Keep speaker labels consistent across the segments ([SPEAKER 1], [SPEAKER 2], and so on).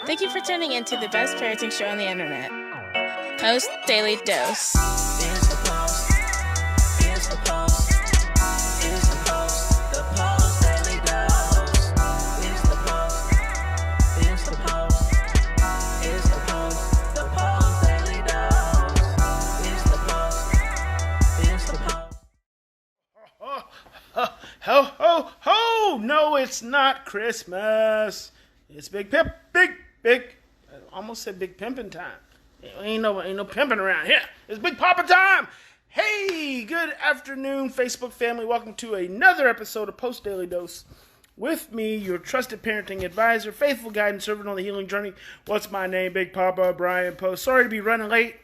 [SPEAKER 1] Thank you for tuning in to the best parenting show on the internet, Post Daily Dose.
[SPEAKER 2] It's the Post. It's the Post. It's the Post. The Post Daily Dose. It's the Post. It's the Post. It's the Post. The Post Daily Dose. It's the Post. It's the Post.
[SPEAKER 3] Ho, ho, ho! No, it's not Christmas. It's big, I almost said big pimping time. Ain't no pimping around here. It's Big Papa time. Hey, good afternoon, Facebook family. Welcome to another episode of Post Daily Dose. With me, your trusted parenting advisor, faithful guide and servant on the healing journey. What's my name? Big Papa, Brian+Post. Sorry to be running late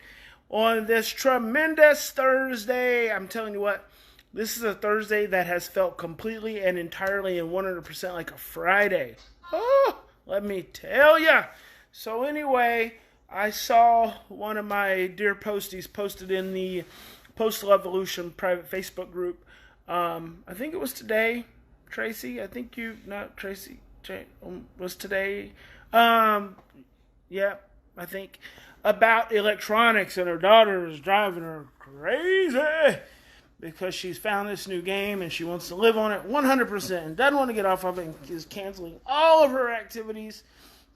[SPEAKER 3] on this tremendous Thursday. I'm telling you what, this is a Thursday that has felt completely and entirely and 100% like a Friday. Oh, let me tell ya. So anyway, I saw one of my dear posties posted in the Post-Evolution private Facebook group. I think it was today, Tracy. I think you, not Tracy, was today. Yeah, I think, about electronics, and her daughter is driving her crazy because she's found this new game and she wants to live on it 100% and doesn't want to get off of it and is canceling all of her activities,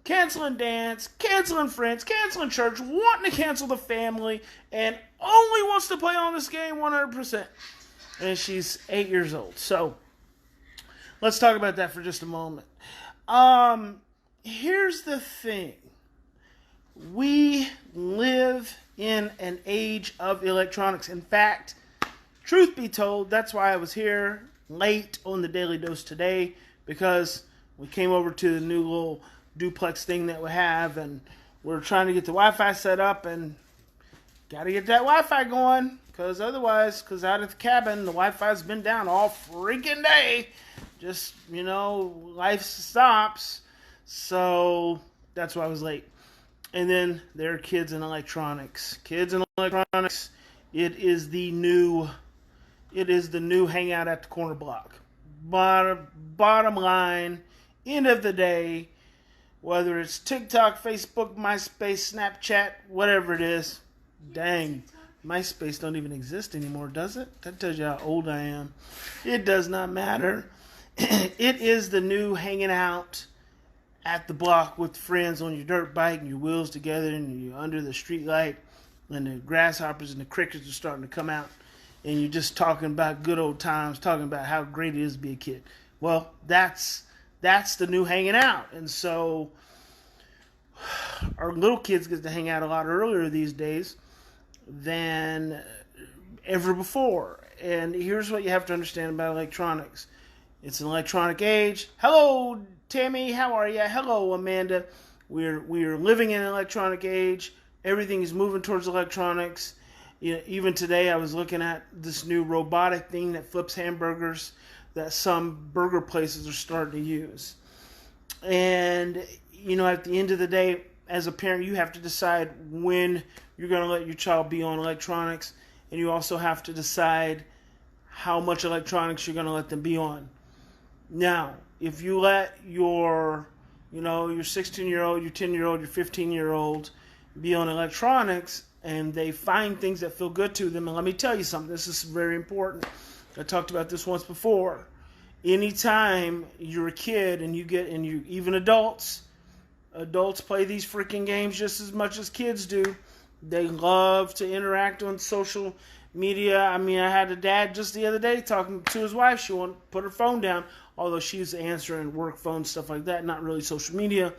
[SPEAKER 3] canceling dance, canceling friends, canceling church, wanting to cancel the family, and only wants to play on this game 100%. And she's 8 years old. So let's talk about that for just a moment. Here's the thing. We live in an age of electronics. In fact, truth be told, that's why I was here late on the Daily Dose today, because we came over to the new little duplex thing that we have, and we're trying to get the Wi-Fi set up, and got to get that Wi-Fi going, because otherwise, out at the cabin, the Wi-Fi's been down all freaking day. Just, life stops. So that's why I was late. And then there are kids and electronics. Kids and electronics, it is the new hangout at the corner block. Bottom line, end of the day, whether it's TikTok, Facebook, MySpace, Snapchat, whatever it is, dang, MySpace don't even exist anymore, does it? That tells you how old I am. It does not matter. It is the new hanging out at the block with friends on your dirt bike and your wheels together and you're under the street light and the grasshoppers and the crickets are starting to come out. And you're just talking about good old times, talking about how great it is to be a kid. Well, that's the new hanging out. And so our little kids get to hang out a lot earlier these days than ever before. And here's what you have to understand about electronics. It's an electronic age. Hello, Tammy. How are you? Hello, Amanda. We're living in an electronic age. Everything is moving towards electronics. Even today, I was looking at this new robotic thing that flips hamburgers that some burger places are starting to use. And, at the end of the day, as a parent, you have to decide when you're going to let your child be on electronics. And you also have to decide how much electronics you're going to let them be on. Now, if you let your 16-year-old, your 10-year-old, your 15-year-old be on electronics, and they find things that feel good to them. And let me tell you something. This is very important. I talked about this once before. Anytime you're a kid and even adults play these freaking games just as much as kids do. They love to interact on social media. I mean, I had a dad just the other day talking to his wife. She won't put her phone down, although she's answering work phone, stuff like that. Not really social media.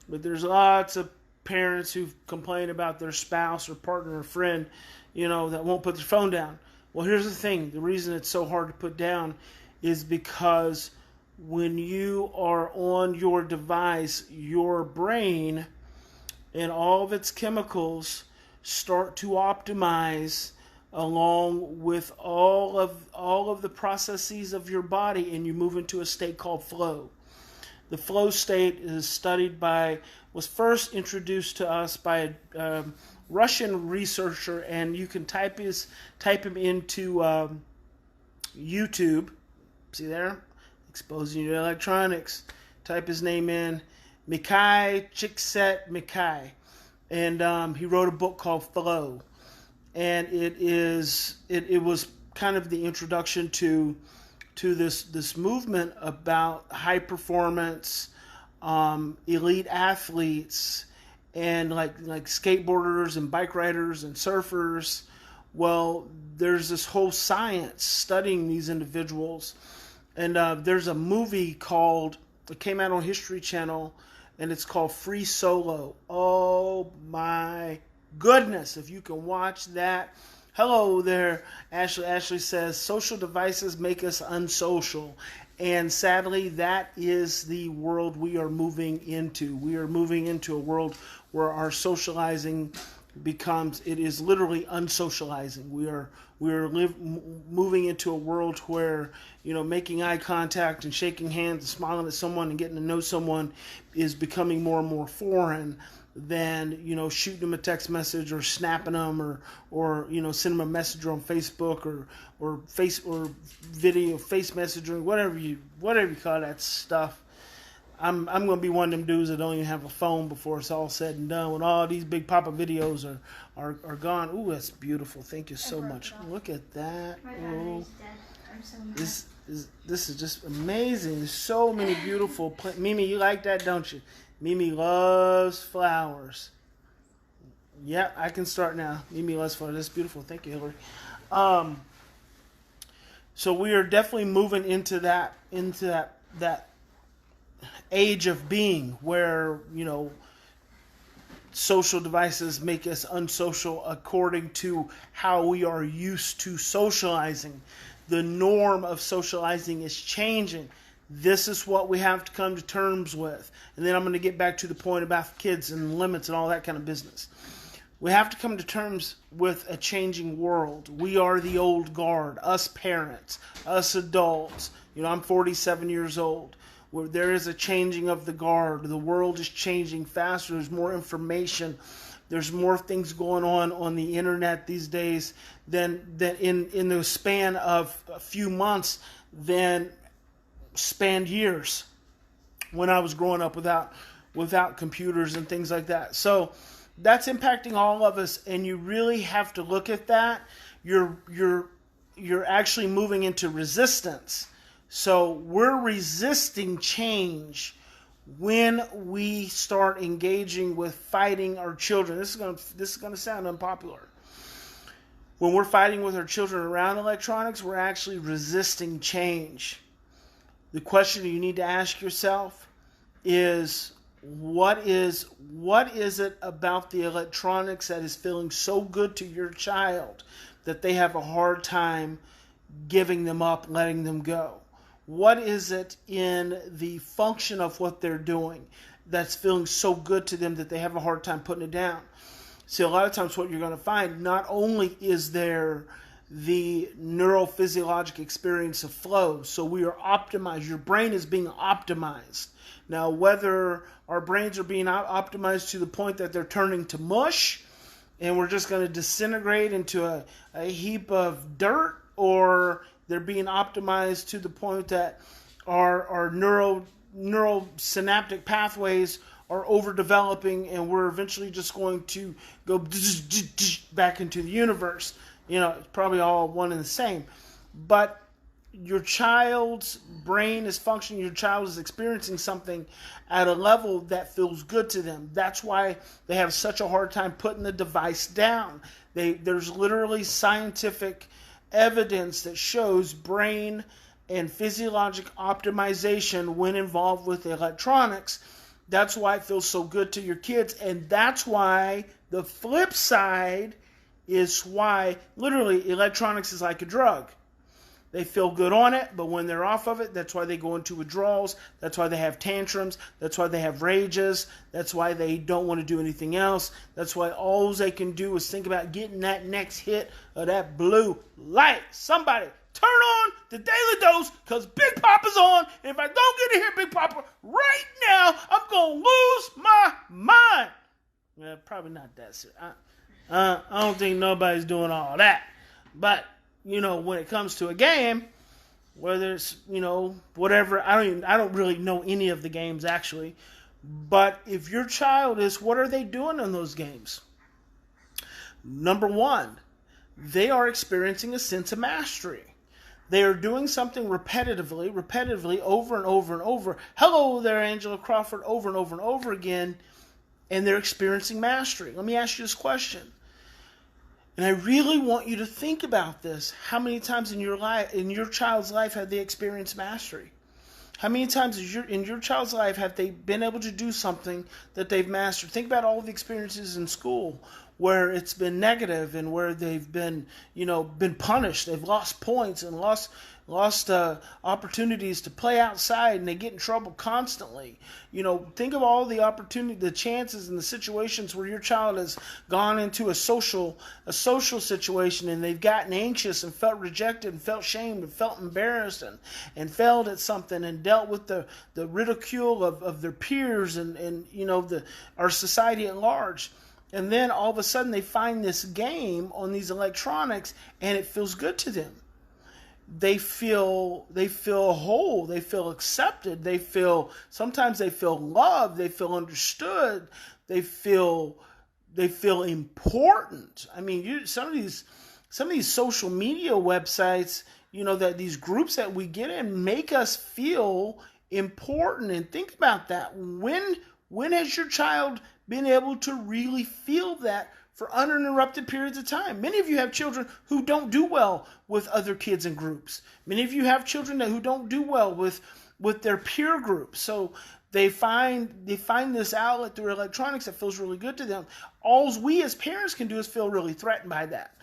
[SPEAKER 3] But there's lots of parents who complain about their spouse or partner or friend, that won't put their phone down. Well, here's the thing. The reason it's so hard to put down is because when you are on your device, your brain and all of its chemicals start to optimize along with all of the processes of your body, and you move into a state called flow. The flow state was first introduced to us by a Russian researcher, and you can type him into YouTube. See there? Exposing you to electronics. Type his name in. Csikszentmihalyi, and he wrote a book called Flow, and it was kind of the introduction to this movement about high performance, elite athletes, and like skateboarders and bike riders and surfers. Well, there's this whole science studying these individuals, and there's a movie it came out on History Channel, and it's called Free Solo. Oh my goodness, if you can watch that. Hello there, Ashley. Ashley says, social devices make us unsocial. And sadly, that is the world we are moving into. We are moving into a world where our socializing it is literally unsocializing. We are moving into a world where, making eye contact and shaking hands and smiling at someone and getting to know someone is becoming more and more foreign than, shooting them a text message or snapping them or send them a message on Facebook or video, face messaging, whatever you call that stuff. I'm going to be one of them dudes that don't even have a phone before it's all said and done, when all these Big Papa videos are gone. Ooh, that's beautiful. Thank you so much. Look at that. Oh, this is just amazing. There's so many beautiful plants. Mimi, you like that, don't you? Mimi loves flowers. Yeah, I can start now. Mimi loves flowers. That's beautiful. Thank you, Hillary. So we are definitely moving into that age of being where, social devices make us unsocial according to how we are used to socializing. The norm of socializing is changing. This is what we have to come to terms with. And then I'm going to get back to the point about kids and limits and all that kind of business. We have to come to terms with a changing world. We are the old guard, us parents, us adults. I'm 47 years old. Where there is a changing of the guard. The world is changing faster. There's more information. There's more things going on the internet these days than in the span of a few months than spanned years when I was growing up without computers and things like that. So that's impacting all of us, and you really have to look at that. You're actually moving into resistance. So we're resisting change when we start engaging with fighting our children. This is going to sound unpopular. When we're fighting with our children around electronics, we're actually resisting change. The question you need to ask yourself is, what is it about the electronics that is feeling so good to your child that they have a hard time giving them up, letting them go? What is it in the function of what they're doing that's feeling so good to them that they have a hard time putting it down? See, a lot of times what you're going to find, not only is there the neurophysiologic experience of flow, so we are optimized. Your brain is being optimized. Now, whether our brains are being optimized to the point that they're turning to mush and we're just going to disintegrate into a heap of dirt, or they're being optimized to the point that our neurosynaptic pathways are overdeveloping and we're eventually just going to go back into the universe. It's probably all one and the same. But your child's brain is functioning, your child is experiencing something at a level that feels good to them. That's why they have such a hard time putting the device down. There's literally scientific evidence that shows brain and physiologic optimization when involved with electronics. That's why it feels so good to your kids, and that's why the flip side is why literally electronics is like a drug. They feel good on it, but when they're off of it, that's why they go into withdrawals. That's why they have tantrums. That's why they have rages. That's why they don't want to do anything else. That's why all they can do is think about getting that next hit of that blue light. Somebody turn on the Daily Dose, because Big Papa's on. And if I don't get to hear Big Papa right now, I'm going to lose my mind. Yeah, probably not that serious. I don't think nobody's doing all that. But when it comes to a game, whether it's, whatever, I don't really know any of the games actually, But if your child is, what are they doing in those games? Number one, they are experiencing a sense of mastery. They are doing something repetitively, over and over and over. Hello there, Angela Crawford, over and over and over again. And they're experiencing mastery. Let me ask you this question. And I really want you to think about this. How many times in your life, in your child's life, have they experienced mastery? How many times in your child's life have they been able to do something that they've mastered? Think about all the experiences in school where it's been negative and where they've been, been punished. They've lost points and lost opportunities to play outside, and they get in trouble constantly. Think of all the opportunity, the chances, and the situations where your child has gone into a social situation, and they've gotten anxious and felt rejected and felt shamed and felt embarrassed and failed at something and dealt with the ridicule of their peers and our society at large. And then all of a sudden they find this game on these electronics, and it feels good to them. They feel whole. They feel accepted. Sometimes they feel loved. They feel understood. They feel important. I mean, some of these social media websites, that these groups that we get in make us feel important. And think about that. When has your child been able to really feel that for uninterrupted periods of time? Many of you have children who don't do well with other kids in groups. Many of you have children who don't do well with their peer groups. So they find this outlet through electronics that feels really good to them. All we as parents can do is feel really threatened by that.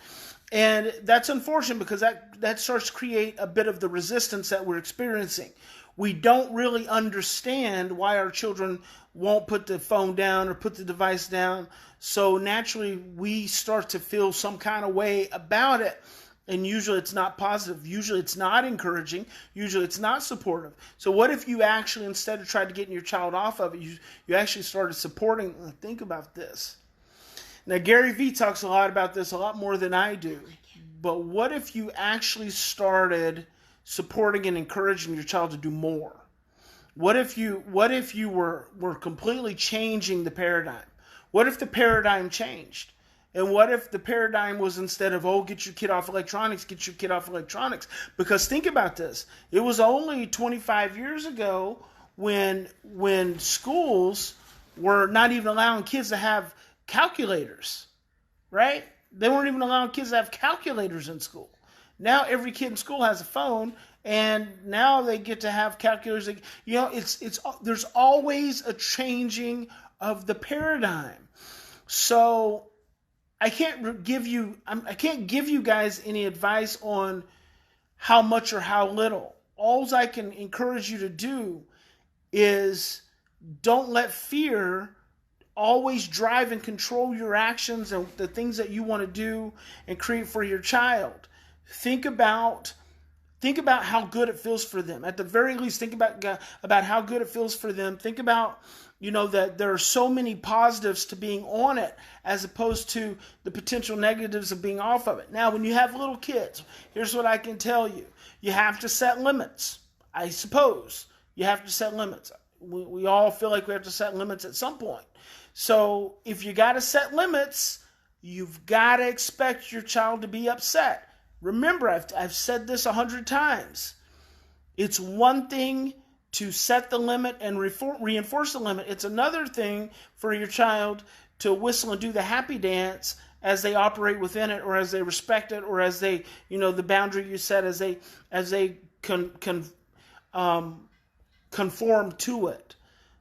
[SPEAKER 3] And that's unfortunate because that starts to create a bit of the resistance that we're experiencing. We don't really understand why our children won't put the phone down or put the device down. So naturally, we start to feel some kind of way about it. And usually it's not positive. Usually it's not encouraging. Usually it's not supportive. So what if you actually, instead of trying to get your child off of it, you actually started supporting? Think about this. Now, Gary Vee talks a lot about this, a lot more than I do. But what if you actually started supporting and encouraging your child to do more? What if you were completely changing the paradigm? What if the paradigm changed? And what if the paradigm was, instead of, get your kid off electronics, get your kid off electronics? Because think about this. It was only 25 years ago when schools were not even allowing kids to have calculators, right? They weren't even allowing kids to have calculators in school. Now every kid in school has a phone, and now they get to have calculators. There's always a changing of the paradigm. So I can't give you guys any advice on how much or how little. All I can encourage you to do is don't let fear always drive and control your actions and the things that you want to do and create for your child. Think about how good it feels for them. At the very least, think about how good it feels for them. Think about, that there are so many positives to being on it as opposed to the potential negatives of being off of it. Now, when you have little kids, here's what I can tell you. You have to set limits. I suppose you have to set limits. We all feel like we have to set limits at some point. So if you got to set limits, you've got to expect your child to be upset. Remember, I've said this 100 times. It's one thing to set the limit and reinforce the limit. It's another thing for your child to whistle and do the happy dance as they operate within it, or as they respect it, or as they, the boundary you set, as they conform to it.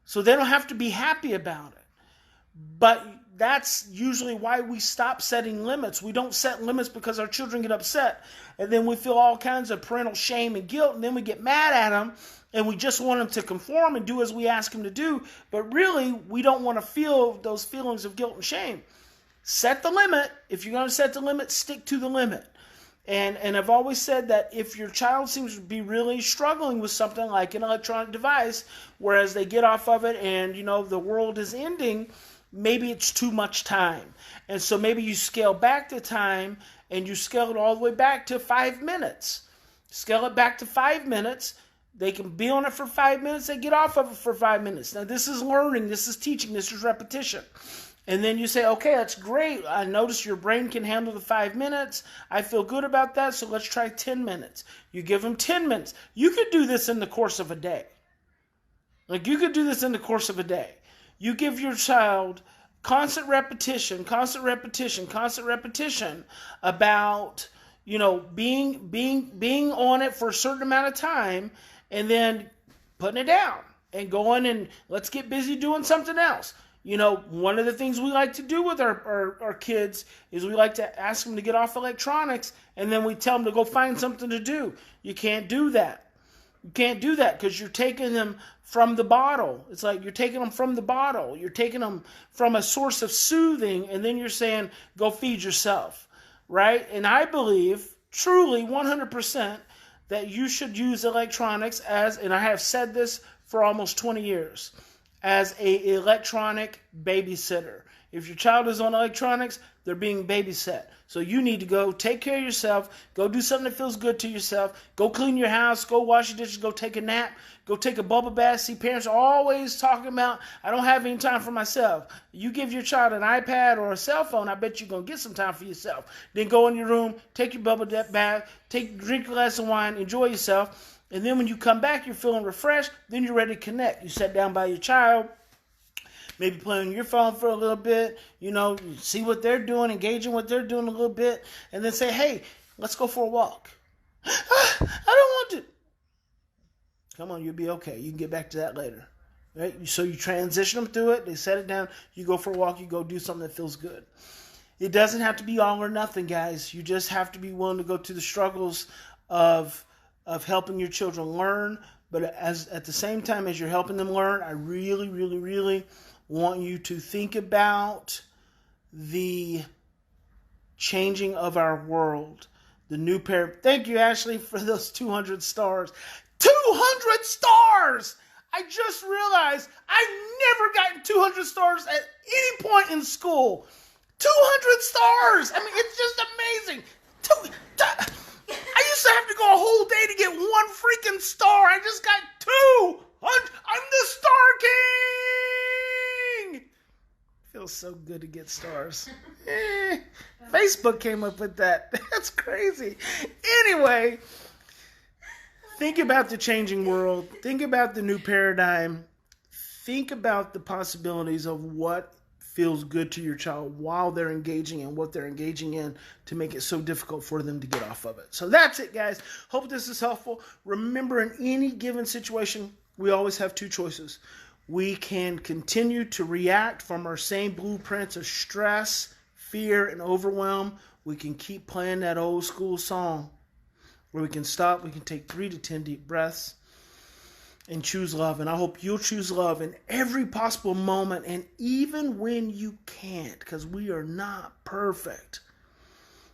[SPEAKER 3] So they don't have to be happy about it. But that's usually why we stop setting limits. We don't set limits because our children get upset, and then we feel all kinds of parental shame and guilt, and then we get mad at them, and we just want them to conform and do as we ask them to do. But really, we don't want to feel those feelings of guilt and shame. Set the limit. If you're going to set the limit, stick to the limit. And I've always said that if your child seems to be really struggling with something like an electronic device, whereas they get off of it and, the world is ending, maybe it's too much time. And so maybe you scale back the time, and you scale it all the way back to 5 minutes. Scale it back to 5 minutes. They can be on it for 5 minutes. They get off of it for 5 minutes. Now, this is learning. This is teaching. This is repetition. And then you say, okay, that's great. I notice your brain can handle the 5 minutes. I feel good about that, so let's try 10 minutes. You give them 10 minutes. You could do this in the course of a day. Like, you could do this in the course of a day. You give your child constant repetition about, being on it for a certain amount of time, and then putting it down and going and let's get busy doing something else. One of the things we like to do with our kids is we like to ask them to get off electronics, and then we tell them to go find something to do. You can't do that. You can't do that because you're taking them from the bottle. It's like you're taking them from the bottle. You're taking them from a source of soothing, and then you're saying, go feed yourself, right? And I believe, truly, 100%, that you should use electronics as, and I have said this for almost 20 years, as an electronic babysitter. If your child is on electronics, they're being babysat. So you need to go take care of yourself, go do something that feels good to yourself, go clean your house, go wash your dishes, go take a nap, go take a bubble bath. See, parents are always talking about, I don't have any time for myself. You give your child an iPad or a cell phone, I bet you're going to get some time for yourself. Then go in your room, take your bubble bath, drink a glass of wine, enjoy yourself. And then when you come back, you're feeling refreshed, then you're ready to connect. You sit down by your child, maybe play on your phone for a little bit, you see what they're doing, engaging what they're doing a little bit, and then say, hey, let's go for a walk. I don't want to. Come on, you'll be okay. You can get back to that later. Right? So you transition them through it, they set it down, you go for a walk, you go do something that feels good. It doesn't have to be all or nothing, guys. You just have to be willing to go through the struggles of helping your children learn, but at the same time as you're helping them learn, I really, really, really want you to think about the changing of our world. The new pair. Thank you, Ashley, for those 200 stars. 200 stars! I just realized I've never gotten 200 stars at any point in school. 200 stars! I mean, it's just amazing. I used to have to go a whole day to get one freaking star. I just got 200. I'm the Star King. Feels so good to get stars. Facebook came up with that. That's crazy. Anyway, think about the changing world. Think about the new paradigm. Think about the possibilities of what feels good to your child while they're engaging in what they're engaging in to make it so difficult for them to get off of it. So that's it, guys. Hope this is helpful. Remember, in any given situation, we always have two choices. We can continue to react from our same blueprints of stress, fear, and overwhelm. We can keep playing that old school song where we can stop, we can take 3 to 10 deep breaths, and choose love. And I hope you'll choose love in every possible moment, and even when you can't, because we are not perfect.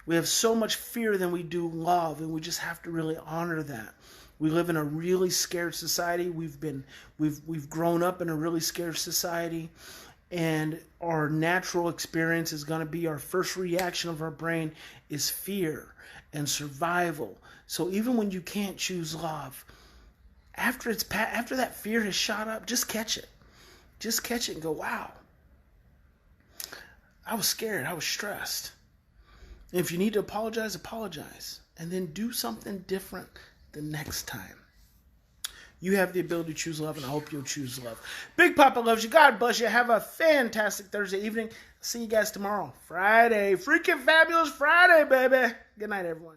[SPEAKER 3] We have so much fear than we do love, and we just have to really honor that. We live in a really scared society. We've grown up in a really scared society, and our natural experience is going to be, our first reaction of our brain is fear and survival. So even when you can't choose love, after that fear has shot up, just catch it. Just catch it and go, wow, I was scared. I was stressed. And if you need to apologize, apologize. And then do something different the next time. You have the ability to choose love, and I hope you'll choose love. Big Papa loves you. God bless you. Have a fantastic Thursday evening. See you guys tomorrow. Friday. Freaking fabulous Friday, baby. Good night, everyone.